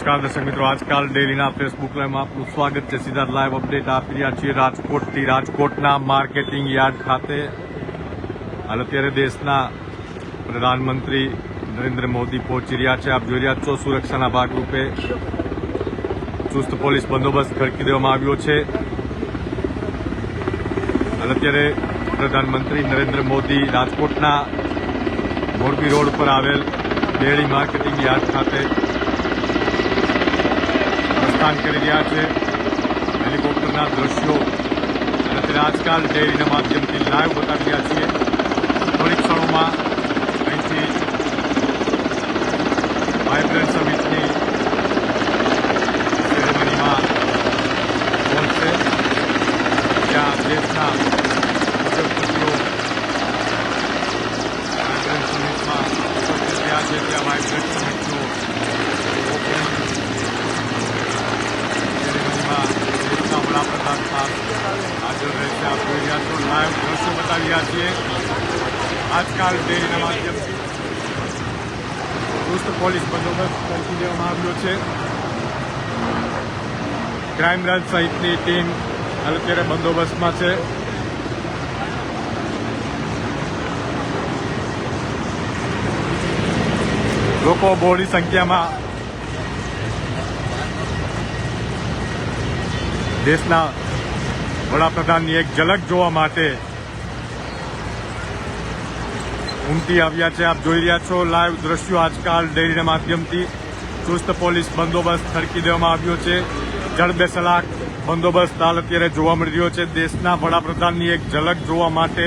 નમસ્કાર દર્શક મિત્રો, આજકાલ ડેલીના ફેસબુક લાઈવમાં આપનું સ્વાગત છે। સીધા લાઈવ અપડેટ આપી રહ્યા છીએ રાજકોટથી। રાજકોટના માર્કેટિંગ યાર્ડ ખાતે હાલ અત્યારે દેશના પ્રધાનમંત્રી નરેન્દ્ર મોદી પહોંચી રહ્યા છે। આપ જોઈ રહ્યા છો, સુરક્ષાના ભાગરૂપે ચુસ્ત પોલીસ બંદોબસ્ત ખડકી દેવામાં આવ્યો છે। હાલ અત્યારે પ્રધાનમંત્રી નરેન્દ્ર મોદી રાજકોટના મોરબી રોડ પર આવેલ ડેરી માર્કેટિંગ યાર્ડ ખાતે પ્રસ્થાન કરી રહ્યા છે। હેલિકોપ્ટરના દ્રશ્યો અને અત્યારે આજકાલ ડેરીના માધ્યમથી લાઈવ બતાવી રહ્યા છીએ। થોડીક ક્ષણોમાં અહીંથી વાઇબ્રન્ટ સમિટની સેરેમનીમાં પહોંચશે, જ્યાં દેશના ઉદ્યોગપતિઓ વાઇબ્રન્ટ સમિટમાં ઉપસ્થિત રહ્યા છે। ત્યાં વાઇબ્રન્ટ સમિટનું ઓપનિંગ દેશના વડાપ્રધાન હાજર રહેશે। આપ જોઈ રહ્યા છો, લાઈવ દ્રશ્યો બતાવી રહ્યા છીએ। આજકાલ ડેરીના માધ્યમથી ચુસ્ત પોલીસ બંદોબસ્ત કરી દેવામાં આવ્યો છે। ક્રાઇમ બ્રાન્ચ સહિતની ટીમ હાલ અત્યારે બંદોબસ્તમાં છે। લોકો બહોળી સંખ્યામાં દેશના વડાપ્રધાનની એક ઝલક જોવા માટે ઉમટી આવ્યા છે। આપ જોઈ રહ્યા છો લાઈવ દ્રશ્યો। આજકાલ ડેરીના માધ્યમથી ચુસ્ત પોલીસ બંદોબસ્ત ખડકી દેવામાં આવ્યો છે। જડબેસલાક બંદોબસ્ત હાલ અત્યારે જોવા મળી રહ્યો છે। દેશના વડાપ્રધાનની એક ઝલક જોવા માટે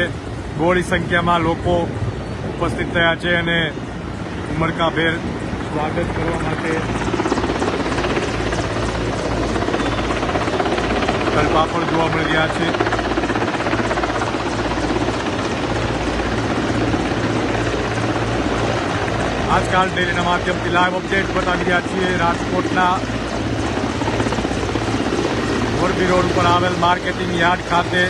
બહોળી સંખ્યામાં લોકો ઉપસ્થિત થયા છે અને ઉમળકાભેર સ્વાગત કરવા માટે કલ્પા પણ જોવા મળી રહ્યા છે। આજકાલ ડેરીના માધ્યમથી લાઈવ અપડેટ બતાવી રહ્યા છીએ। રાજકોટના મોરબી રોડ ઉપર આવેલ માર્કેટિંગ યાર્ડ ખાતે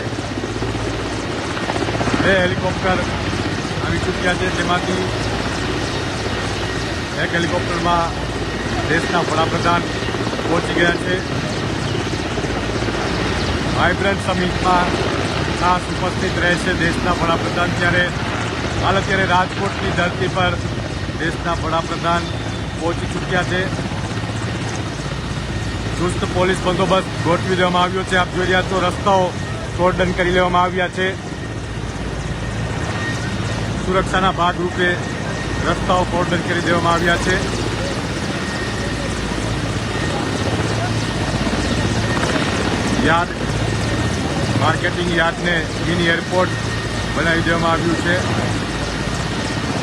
2 હેલિકોપ્ટર આવી ચૂક્યા છે, જેમાંથી એક હેલિકોપ્ટરમાં દેશના વડાપ્રધાન પહોંચી ગયા છે। વાઇબ્રન્ટ સમિટમાં ખાસ ઉપસ્થિત રહેશે દેશના વડાપ્રધાન। ત્યારે હાલ અત્યારે રાજકોટની ધરતી પર દેશના વડાપ્રધાન પહોંચી ચૂક્યા છે। ચુસ્ત પોલીસ બંદોબસ્ત ગોઠવી દેવામાં આવ્યો છે। આપ જોઈ રહ્યા છો, રસ્તાઓ કોર્ડન કરી લેવામાં આવ્યા છે। સુરક્ષાના ભાગરૂપે રસ્તાઓ કોર્ડન કરી દેવામાં આવ્યા છે। યાર્ડ માર્કેટિંગ યાર્ડને મિની એરપોર્ટ બનાવી દેવામાં આવ્યું છે।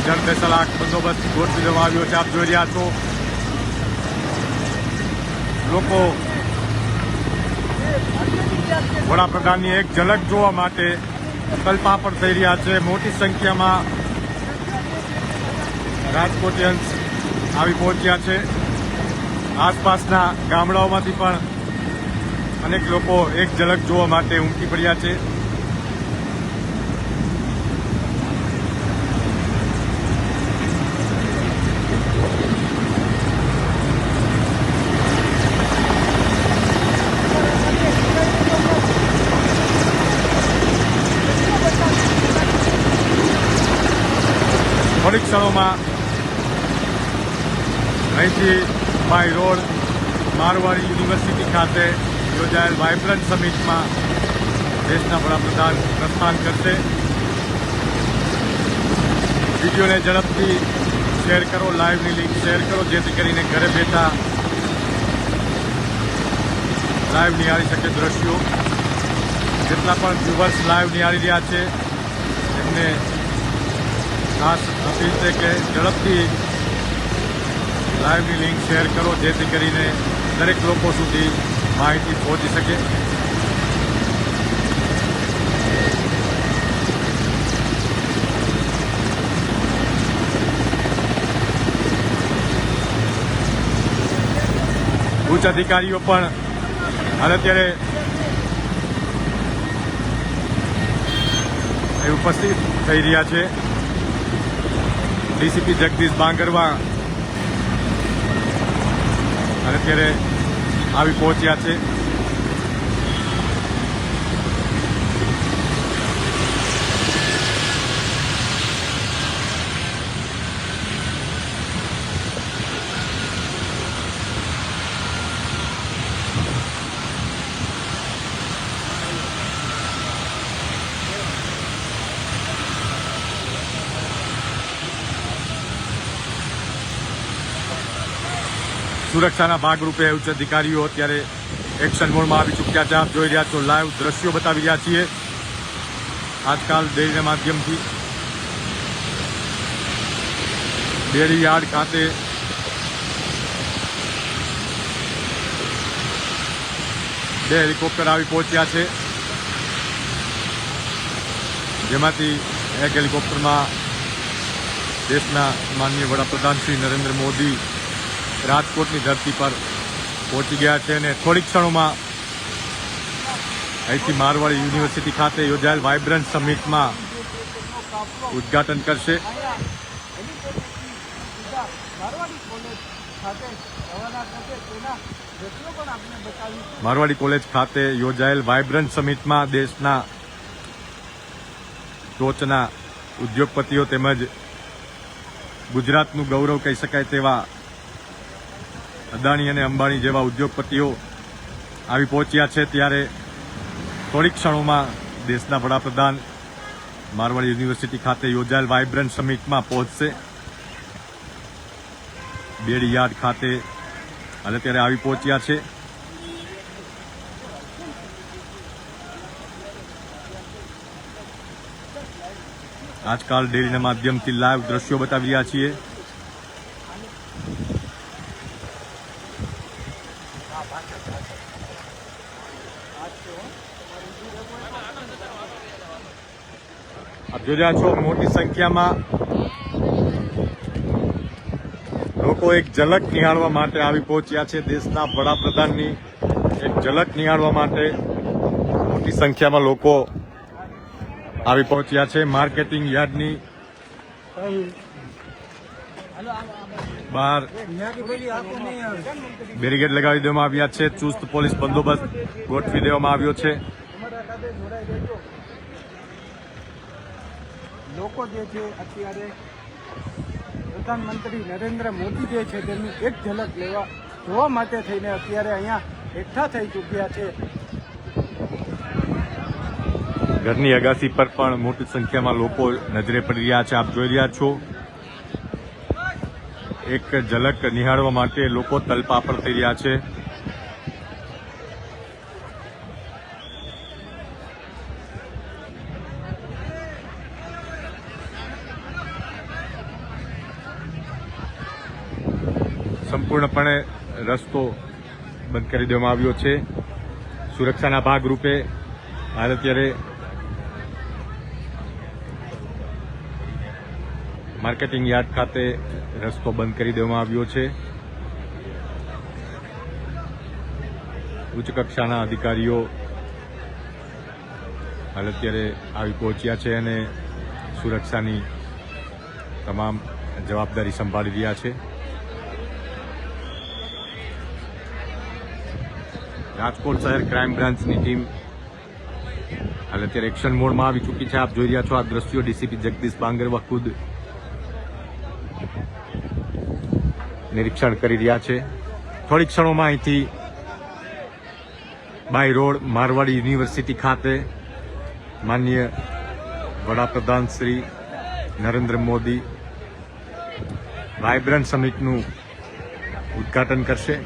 જડબેસલાક બંદોબસ્ત ગોઠવી દેવામાં આવ્યો છે। આપ જોઈ રહ્યા છો, લોકો વડાપ્રધાનની એક ઝલક જોવા માટે કલ્પાપડ થઈ રહ્યા છે। મોટી સંખ્યામાં રાજકોટિયન્સ આવી પહોંચ્યા છે। આસપાસના ગામડાઓમાંથી પણ અનેક લોકો એક ઝલક જોવા માટે ઉમટી પડ્યા છે। થોડીક ક્ષણોમાં અહીંથી બાય રોડ મારવાડી યુનિવર્સિટી ખાતે યોજાયેલ વાઇબ્રન્ટ સમિટમાં દેશના વડાપ્રધાન પ્રસ્થાન કરશે। વિડીયોને ઝડપથી શેર કરો, લાઈવની લિંક શેર કરો, જેથી કરીને ઘરે બેઠા લાઈવ નિહાળી શકે દ્રશ્યો। જેટલા પણ વ્યુઅર્સ લાઈવ નિહાળી રહ્યા છે એમને ખાસ અપીલ છે કે ઝડપથી લાઈવની લિંક શેર કરો, જેથી કરીને દરેક લોકો સુધી માહિતી પહોંચી શકે। ઉચ્ચ અધિકારીઓ પણ હાલ અત્યારે ઉપસ્થિત થઈ રહ્યા છે। ડીસીપી જગદીશ બાંગરવા અને અત્યારે આવી પહોંચ્યા છે. સુરક્ષાના ભાગરૂપે ઉચ્ચ અધિકારીઓ અત્યારે એક્શન મોડમાં આવી ચૂક્યા છે. આપ જોઈ રહ્યા છો, લાઈવ દ્રશ્યો બતાવી રહ્યા છીએ આજકાલ ડેરીના માધ્યમથી. ડેરી યાર્ડ ખાતે બે હેલિકોપ્ટર આવી પહોંચ્યા છે, જેમાંથી એક હેલિકોપ્ટરમાં દેશના માનનીય વડાપ્રધાન શ્રી નરેન્દ્ર મોદી રાજકોટની ધરતી પર પહોંચી ગયા છે અને થોડીક ક્ષણોમાં અહીંથી મારવાડી યુનિવર્સિટી ખાતે યોજાયેલ વાઇબ્રન્ટ સમિટમાં ઉદ્ઘાટન કરશે. મારવાડી કોલેજ ખાતે યોજાયેલ વાઇબ્રન્ટ સમિટમાં દેશના ટોચના ઉદ્યોગપતિઓ તેમજ ગુજરાતનું ગૌરવ કહી શકાય તેવા અદાણી અને અંબાણી જેવા ઉદ્યોગપતિઓ આવી પહોંચ્યા છે. ત્યારે થોડીક ક્ષણોમાં દેશના વડાપ્રધાન મારવાડી યુનિવર્સિટી ખાતે યોજાયેલ વાઇબ્રન્ટ સમિટમાં પહોંચશે. ડેરી યાર્ડ ખાતે હાલ અત્યારે આવી પહોંચ્યા છે. આજકાલ ડેરીના માધ્યમથી લાઈવ દ્રશ્યો બતાવી રહ્યા છીએ. આપ જોઈ રહ્યા છો, મોટી સંખ્યામાં લોકો એક ઝલક નિહાળવા માટે આવી પહોંચ્યા છે. દેશના વડાપ્રધાનની એક ઝલક નિહાળવા માટે મોટી સંખ્યામાં લોકો આવી પહોંચ્યા છે. માર્કેટિંગ યાર્ડની બહાર બેરીકેડ લગાવી દેવામાં આવ્યા છે. ચુસ્ત પોલીસ બંદોબસ્ત ગોઠવી દેવામાં આવ્યો છે. લોકો જે છે અત્યારે પ્રધાનમંત્રી નરેન્દ્ર મોદી જે છે તેમની એક ઝલક જોવા માટે થઈને અત્યારે અહીંયા એકઠા થઈ ચૂક્યા છે. ઘરની અગાસી પર પણ મોટી સંખ્યામાં લોકો નજરે પડી રહ્યા છે. આપ જોઈ રહ્યા છો, એક ઝલક નિહાળવા માટે લોકો તલપાપડ થઈ રહ્યા છે. સંપૂર્ણપણે રસ્તો બંધ કરી દેવામાં આવ્યો છે સુરક્ષાના ભાગરૂપે. હાલ અત્યારે માર્કેટિંગ યાર્ડ ખાતે રસ્તો બંધ કરી દેવામાં આવ્યો છે. ઉચ્ચ કક્ષાના અધિકારીઓ હાલ અત્યારે આવી પહોંચ્યા છે અને સુરક્ષાની તમામ જવાબદારી સંભાળી રહ્યા છે. રાજકોટ શહેર ક્રાઇમ બ્રાન્ચની ટીમ હાલ અત્યારે એક્શન મોડમાં આવી ચૂકી છે. આપ જોઈ રહ્યા છો આ દ્રશ્યો. ડીસીપી જગદીશ બાંગરવા ખુદ નિરીક્ષણ કરી રહ્યા છે. થોડી ક્ષણોમાં અહીંથી બાય રોડ મારવાડી યુનિવર્સિટી ખાતે માનનીય વડાપ્રધાન શ્રી નરેન્દ્ર મોદી વાઇબ્રન્ટ સમિટનું ઉદ્ઘાટન કરશે.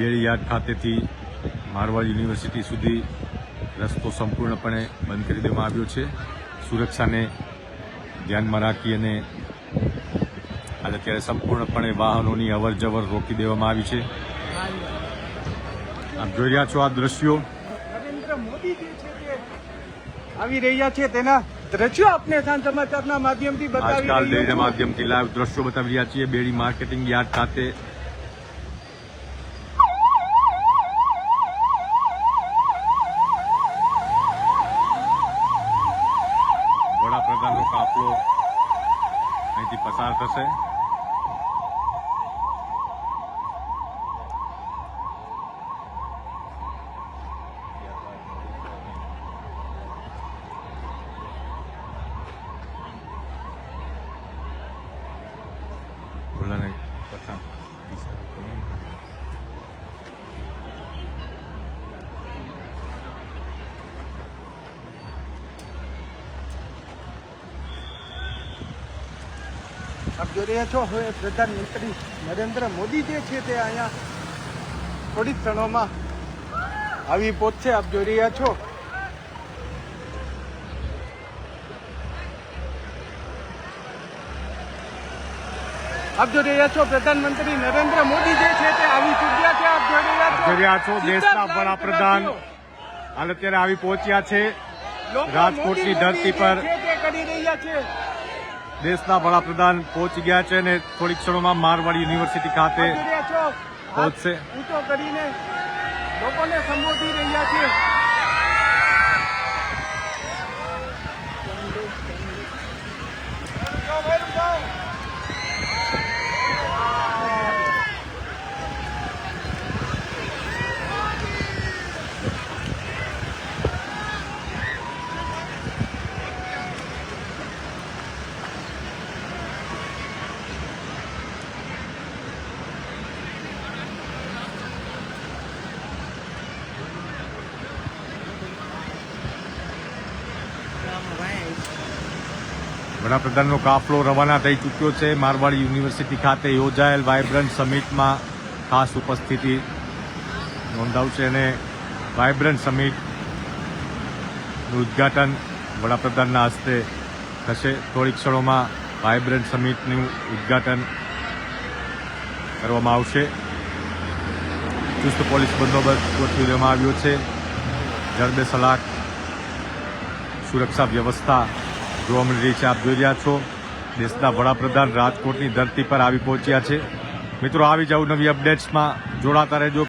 ડેરી યાર્ડ ખાતેથી મારવાડી યુનિવર્સિટી સુધી રસ્તો સંપૂર્ણપણે બંધ કરી દેવામાં આવ્યો છે. સુરક્ષાને ધ્યાનમાં રાખી અને હાલ અત્યારે સંપૂર્ણપણે વાહનોની અવર જવર રોકી દેવામાં આવી છે. આપ જોઈ રહ્યા છો આ દ્રશ્યો. નરેન્દ્ર મોદી જે છે તે આવી રહ્યા છે તેના દ્રશ્યો આપને સાંજ સમાચારના માધ્યમથી બતાવી આજકાલ રહ્યો ડેરીના છું. માધ્યમથી લાઈવ દ્રશ્યો બતાવી રહ્યા છીએ બેડી માર્કેટિંગ યાર્ડ ખાતે. વડાપ્રધાનનો કાફલો અહીંથી પસાર થશે. બોલા નહીં પસાર. આપ જોઈ રહ્યા છો હવે પ્રધાનમંત્રી નરેન્દ્ર મોદી જે છે તે અહીંયા થોડી ક્ષણોમાં આવી પહોંચશે. આપ જોઈ રહ્યા છો પ્રધાનમંત્રી નરેન્દ્ર મોદી જે છે તે આવી ચૂક્યા છે. આપ જોઈ રહ્યા છો દેશના વડાપ્રધાન હાલ અત્યારે આવી પહોંચ્યા છે રાજકોટની ધરતી પર. કરી રહ્યા છે. દેશના વડાપ્રધાન પહોંચી ગયા છે અને થોડીક ક્ષણોમાં મારવાડી યુનિવર્સિટી ખાતે આપ જોઈ રહ્યા છો પહોંચશે. ઊંચો કરીને લોકોને સંબોધી રહ્યા છે. વડાપ્રધાનનો કાફલો રવાના થઈ ચૂક્યો છે. મારવાડી યુનિવર્સિટી ખાતે યોજાયેલ વાઇબ્રન્ટ સમિટમાં ખાસ ઉપસ્થિતિ નોંધાવશે અને વાઇબ્રન્ટ સમિટનું ઉદ્ઘાટન વડાપ્રધાનના હસ્તે થશે. થોડીક ક્ષણોમાં વાઇબ્રન્ટ સમિટનું ઉદ્ઘાટન કરવામાં આવશે. ચુસ્ત પોલીસ બંદોબસ્ત ગોઠવી દેવામાં આવ્યો છે. જડબે-સલાક સુરક્ષા વ્યવસ્થા જોવા મળી રહી છે. આપ જોઈ રહ્યા છો દેશના વડાપ્રધાન રાજકોટની ધરતી પર આવી પહોંચ્યા છે. મિત્રો આવી જાવ નવી અપડેટ્સમાં જોડાતા રહેજો.